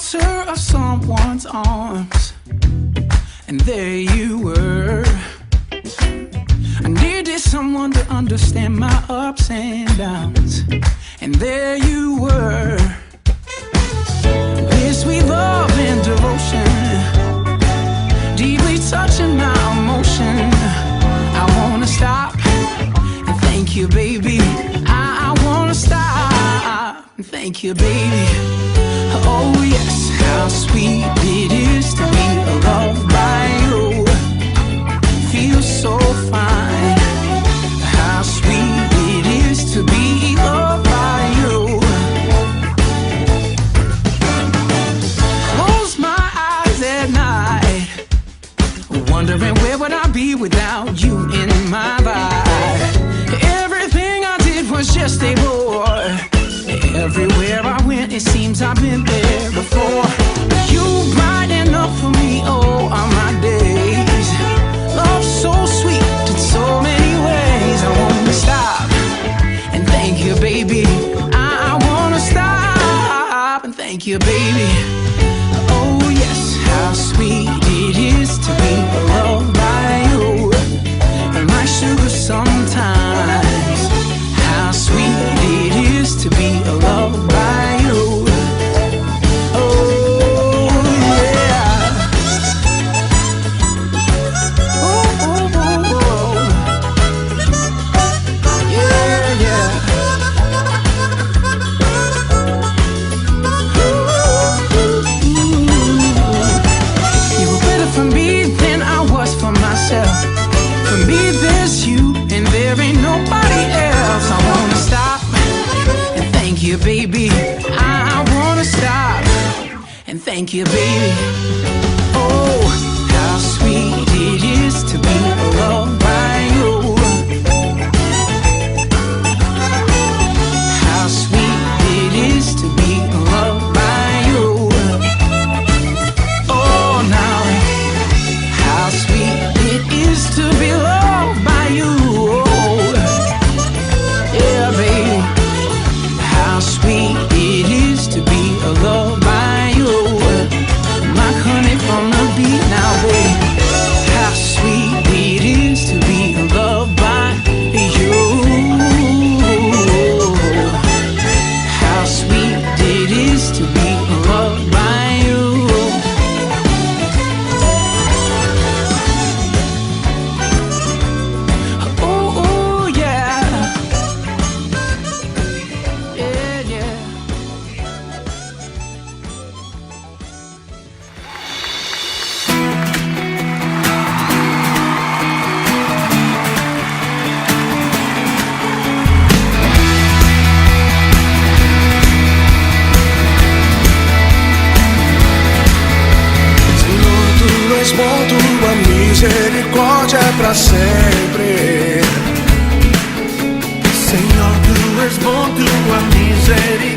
shelter of someone's arms, and there you were. I needed someone to understand my ups and downs, and there you were. This sweet love and devotion, deeply touching my emotion. I wanna stop and thank you, baby. I wanna stop and thank you, baby. Oh yes, how sweet it is to be loved by you. Feels so fine. How sweet it is to be loved by you. Close my eyes at night, wondering where would I be without you in my life. Everything I did was just a bore. Everywhere I went, it seems I've been there before. You brighten up for me, oh, on my days. Love so sweet in so many ways. I wanna stop and thank you, baby. I wanna stop and thank you, baby. Oh yes, how sweet it is to be loved by you. And my sugar sometimes. How sweet it is to be loved by you. Oh yeah. Oh, oh, oh, oh. Yeah, yeah. You were better for me than I was for myself. For me there's you and there ain't nobody else. I wanna stop and thank you, baby. I wanna stop and thank you, baby. Oh, how sweet it is to be loved by you. How sweet it is to be loved by you. Oh, now, how sweet it is to be loved by you. Oh, yeah, baby. How sweet it is to be loved by you. My honey from the beat now, baby. How sweet it is to be loved by you. How sweet it is to be loved by you. Oh, oh yeah. Yeah, yeah. Senhor, tu és bom, tua misericórdia é pra sempre. Senhor, tu és bom, tua misericórdia